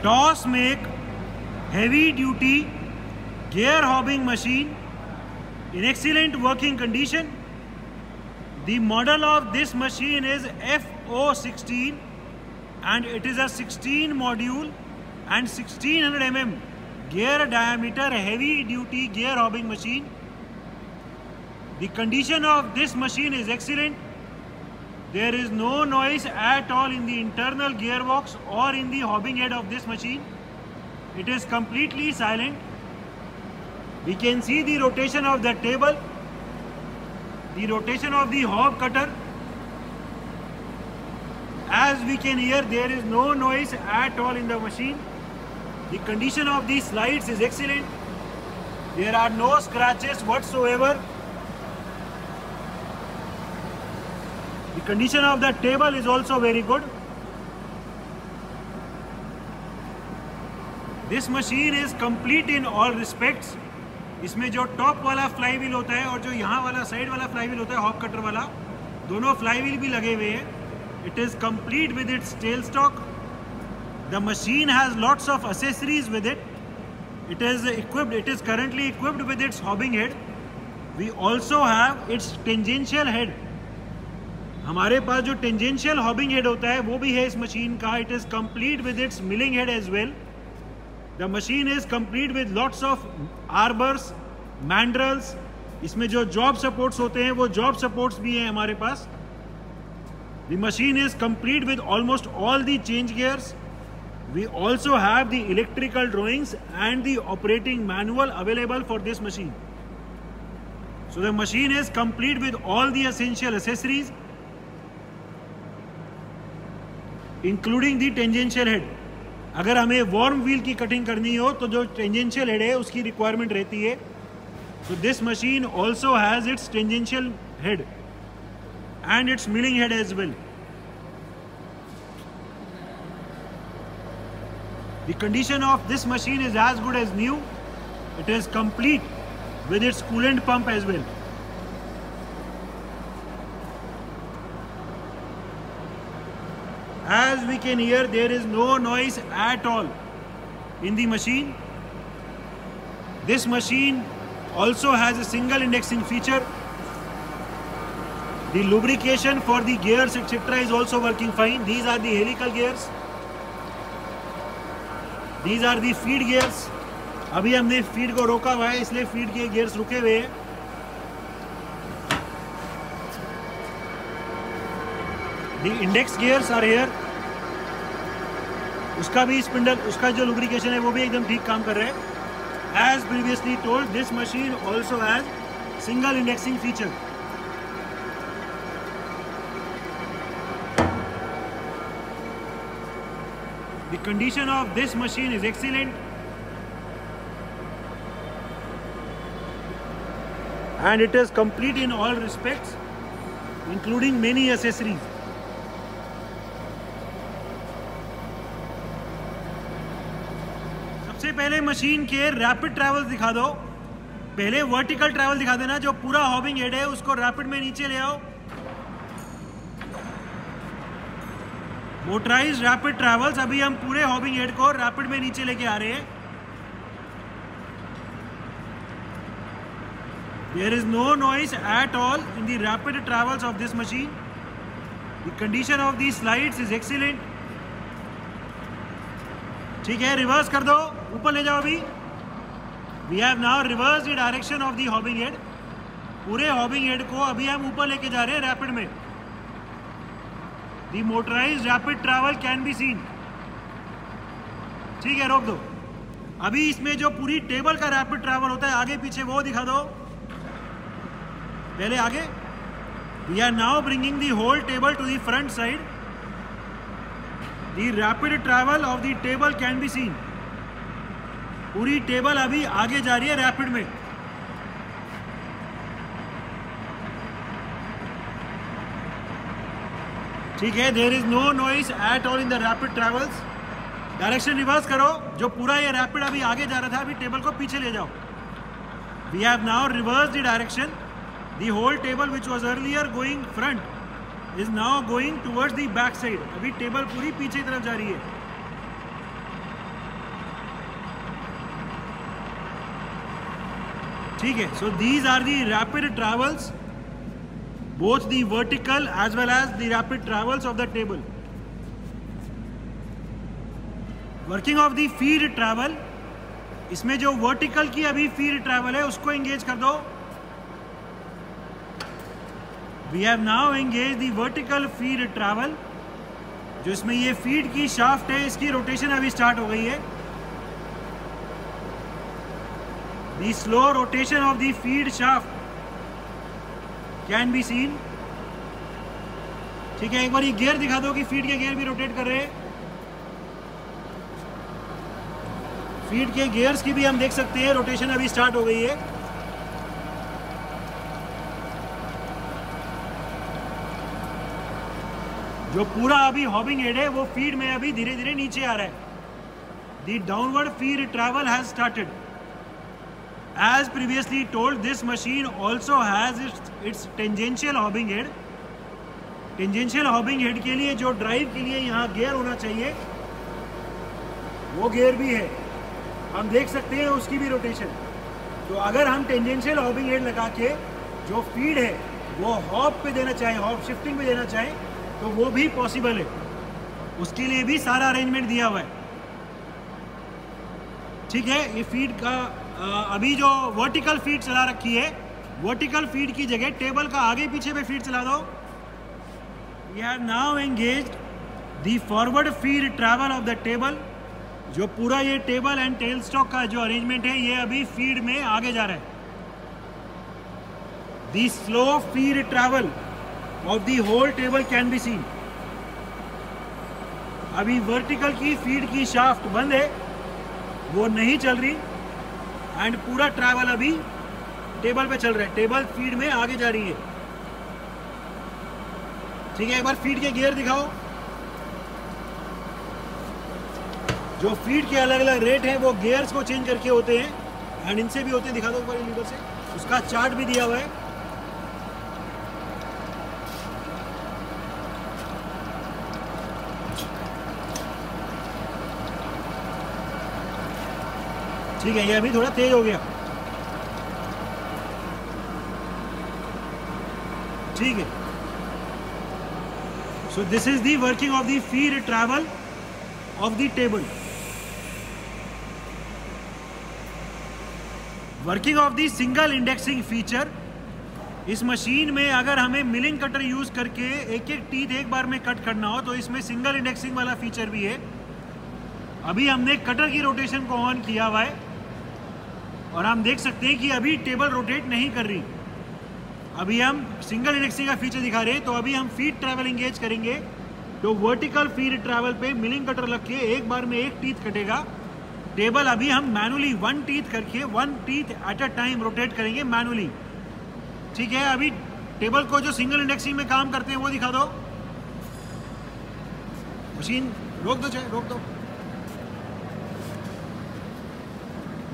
DOS make heavy duty gear hobbing machine in excellent working condition. The model of this machine is FO16 and it is a 16 module and 1600 mm gear diameter heavy duty gear hobbing machine. The condition of this machine is excellent. There is no noise at all in the internal gearbox or in the hobbing head of this machine. It is completely silent. We can see the rotation of the table, the rotation of the hob cutter. As we can hear, there is no noise at all in the machine. The condition of the slides is excellent. There are no scratches whatsoever. The condition of the table is also very good. This machine is complete in all respects. इसमें जो top वाला fly wheel होता है और जो यहाँ वाला side वाला फ्लाई व्हील होता है हॉब कटर वाला, दोनों फ्लाई व्हील भी लगे हुए हैं. It is complete with its tailstock. The machine has lots of accessories with it. It is currently equipped with its hobbing head. We also have its tangential head. हमारे पास जो tangential hobbing head होता है वो भी है इस machine का. It is complete with its milling head as well. The machine is complete with lots of arbors, mandrels. इसमें जो जॉब सपोर्ट्स होते हैं वो जॉब सपोर्ट्स भी हैं हमारे पास. The machine is complete with almost all the change gears. We also have the electrical drawings and the operating manual available for this machine. So the machine is complete with all the essential accessories including the tangential head. अगर हमें warm wheel की cutting करनी हो तो जो tangential head है उसकी requirement रहती है. So this machine also has its tangential head and its milling head as well. The condition of this machine is as good as new. It is complete with its coolant pump as well. As we can hear, there is no noise at all in the machine. This machine also has a single indexing feature. The lubrication for the gears etc. is also working fine. These are the helical gears. These are the feed gears. अभी हमने feed को रोका हुआ है इसलिए feed के gears रुके हुए हैं. The index gears are here. उसका भी स्पिंडल, उसका जो लुब्रिकेशन है वो भी एकदम ठीक काम कर रहा है. As previously told, this machine also has single indexing feature. The condition of this machine is excellent. And it is complete in all respects, including many accessories. सबसे पहले मशीन के रैपिड ट्रैवल दिखा दो. पहले वर्टिकल ट्रैवल दिखा देना. जो पूरा हॉबिंग हेड है उसको रैपिड में नीचे ले आओ. Motorise rapid travels. अभी हम पूरे हॉबिंग हेड को रैपिड में नीचे लेके आ रहे हैं. There is no noise at all in the rapid travels of this machine. The condition of these slides is excellent. ठीक है, रिवर्स कर दो, ऊपर ले जाओ. अभी we have now reverse the direction of the hobbing head. पूरे hobbing head को अभी हम ऊपर लेके जा रहे हैं रैपिड में. The motorised rapid travel can be scene. ठीक है, रोक दो. अभी इसमें जो पूरी टेबल का रैपिड ट्रैवल होता है आगे पीछे वो दिखा दो. पहले आगे. We are now bringing the whole table to the front side. The rapid travel of the table can be seen. पूरी टेबल अभी आगे जा रही है रैपिड में. ठीक है, there is no noise at all in the rapid travels. Direction reverse करो. जो पूरा ये रैपिड अभी आगे जा रहा था अभी टेबल को पीछे ले जाओ. We have now reversed the direction. The whole table which was earlier going front is now going towards the back side. अभी टेबल पूरी पीछे की तरफ जा रही है. ठीक है, so these are the rapid travels, both the vertical as well as the rapid travels of the table. Working of the feed travel, इसमें जो vertical की अभी feed travel है उसको engage कर दो. We have now engaged the vertical feed travel, जो इसमें ये feed की shaft है इसकी rotation अभी start हो गई है. The slow rotation of the feed shaft can be scene. ठीक है, एक बार ये गियर दिखा दो कि फीड के गियर भी रोटेट कर रहे हैं. फीड के गियर्स की भी हम देख सकते हैं रोटेशन अभी स्टार्ट हो गई है. जो पूरा अभी हॉबिंग हेड है वो फीड में अभी धीरे धीरे नीचे आ रहा है. The downward feed travel has started. As previously told, this machine also has its tangential hobbing head. Tangential hobbing head के लिए जो ड्राइव के लिए यहाँ गियर होना चाहिए वो गियर भी है. हम देख सकते हैं उसकी भी रोटेशन. तो अगर हम टेंजेंशियल हॉबिंग हेड लगा के जो फीड है वो हॉप पे देना चाहें, हॉप शिफ्टिंग पे देना चाहें, तो वो भी पॉसिबल है. उसके लिए भी सारा अरेंजमेंट दिया हुआ है. ठीक है, ये फीड का अभी जो वर्टिकल फीड चला रखी है, वर्टिकल फीड की जगह टेबल का आगे पीछे पे फीड चला दो. We have now engaged the forward feed travel of the table. जो पूरा ये टेबल एंड टेल स्टॉक का जो अरेंजमेंट है ये अभी फीड में आगे जा रहा है. The slow feed travel of the whole table can be seen. अभी वर्टिकल की फीड की शाफ्ट बंद है, वो नहीं चल रही, एंड पूरा ट्रैवल अभी टेबल पे चल रहा है. टेबल फीड में आगे जा रही है. ठीक है, एक बार फीड के गियर दिखाओ. जो फीड के अलग अलग रेट हैं वो गियर्स को चेंज करके होते हैं, एंड इनसे भी होते हैं. दिखा दो एक बार लीवर से. उसका चार्ट भी दिया हुआ है. ठीक है, ये अभी थोड़ा तेज हो गया. ठीक है, so this is the working of the feed travel of the table. Working of the single indexing feature. इस मशीन में अगर हमें मिलिंग कटर यूज करके एक एक टीथ एक बार में कट करना हो तो इसमें सिंगल इंडेक्सिंग वाला फीचर भी है. अभी हमने कटर की रोटेशन को ऑन किया हुआ है और हम देख सकते हैं कि अभी टेबल रोटेट नहीं कर रही. अभी हम सिंगल इंडेक्सिंग का फीचर दिखा रहे हैं. तो अभी हम फीड ट्रैवल इंगेज करेंगे तो वर्टिकल फीड ट्रैवल पे मिलिंग कटर रख के एक बार में एक टीथ कटेगा. टेबल अभी हम मैनुअली वन टीथ करके one teeth at a time rotate करेंगे मैनुअली. ठीक है, अभी टेबल को जो सिंगल इंडेक्सिंग में काम करते हैं वो दिखा दो. मशीन रोक दो, चाहे रोक दो.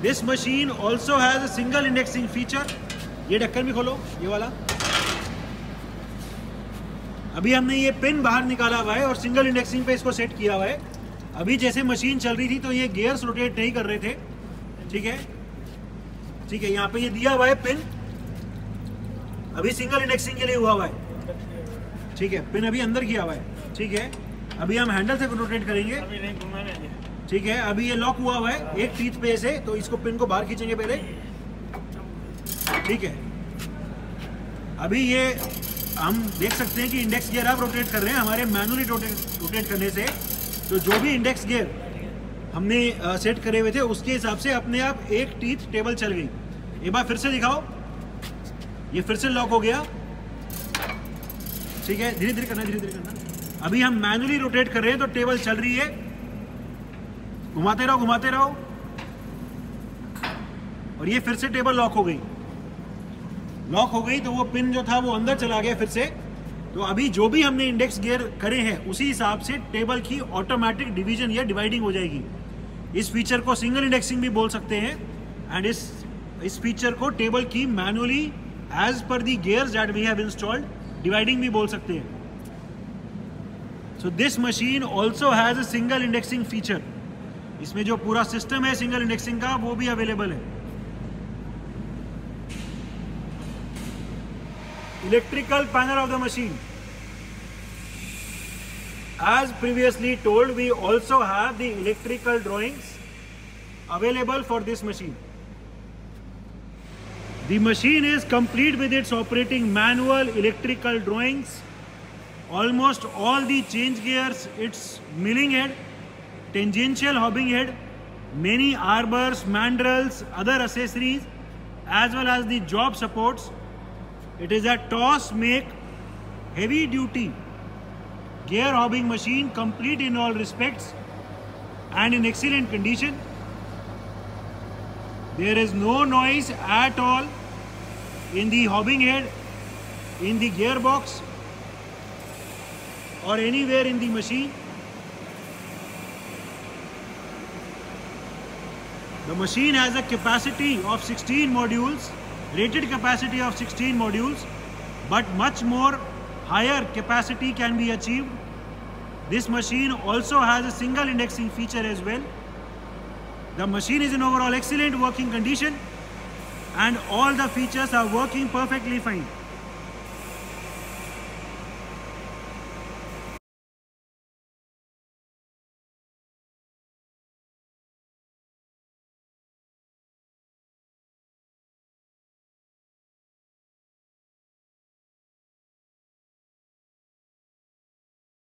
This machine also has a single indexing feature. ये ढक्कन भी खोलो, ये वाला. अभी हमने ये पिन बाहर निकाला हुआ है और सिंगल इंडेक्सिंग पे इसको सेट किया हुआ है. अभी जैसे मशीन चल रही थी तो ये गियर्स रोटेट नहीं कर रहे थे. ठीक है, ठीक है, यहाँ पे ये दिया हुआ है पिन. अभी सिंगल इंडेक्सिंग के लिए हुआ है. ठीक है, पिन अभी अंदर किया हुआ है. ठीक है, अभी हम हैंडल से रोटेट करेंगे. ठीक है, अभी ये लॉक हुआ है एक टीथ पे से, तो इसको पिन को बाहर खींचेंगे पहले. ठीक है, अभी ये हम देख सकते हैं कि इंडेक्स गियर आप रोटेट कर रहे हैं हमारे मैनुअली रोटेट करने से. तो जो भी इंडेक्स गियर हमने सेट करे हुए थे उसके हिसाब से अपने आप एक टीथ टेबल चल गई. एक बार फिर से दिखाओ. ये फिर से लॉक हो गया. ठीक है, धीरे धीरे करना, धीरे धीरे करना. अभी हम मैनुअली रोटेट कर रहे हैं तो टेबल चल रही है. घुमाते रहो, घुमाते रहो, और ये फिर से टेबल लॉक हो गई. लॉक हो गई तो वो पिन जो था वो अंदर चला गया फिर से. तो अभी जो भी हमने इंडेक्स गियर करे हैं उसी हिसाब से टेबल की ऑटोमेटिक डिवीजन या डिवाइडिंग हो जाएगी. इस फीचर को सिंगल इंडेक्सिंग भी बोल सकते हैं, एंड इस फीचर को टेबल की मैनुअली एज पर the gears that we have installed dividing भी बोल सकते हैं. So this machine also has a single indexing feature. इसमें जो पूरा सिस्टम है सिंगल इंडेक्सिंग का वो भी अवेलेबल है. electrical panel of the machine. As previously told, we also have the electrical drawings available for this machine. The machine is complete with its operating manual, electrical drawings, almost all the change gears, its milling head, tangential hobbing head, many arbors, mandrels, other accessories, as well as the job supports. It is a toss make, heavy duty gear hobbing machine, complete in all respects and in excellent condition. There is no noise at all in the hobbing head, in the gearbox, or anywhere in the machine. The machine has a capacity of 16 modules, rated capacity of 16 modules, but much more higher capacity can be achieved. This machine also has a single indexing feature as well. The machine is in overall excellent working condition and all the features are working perfectly fine.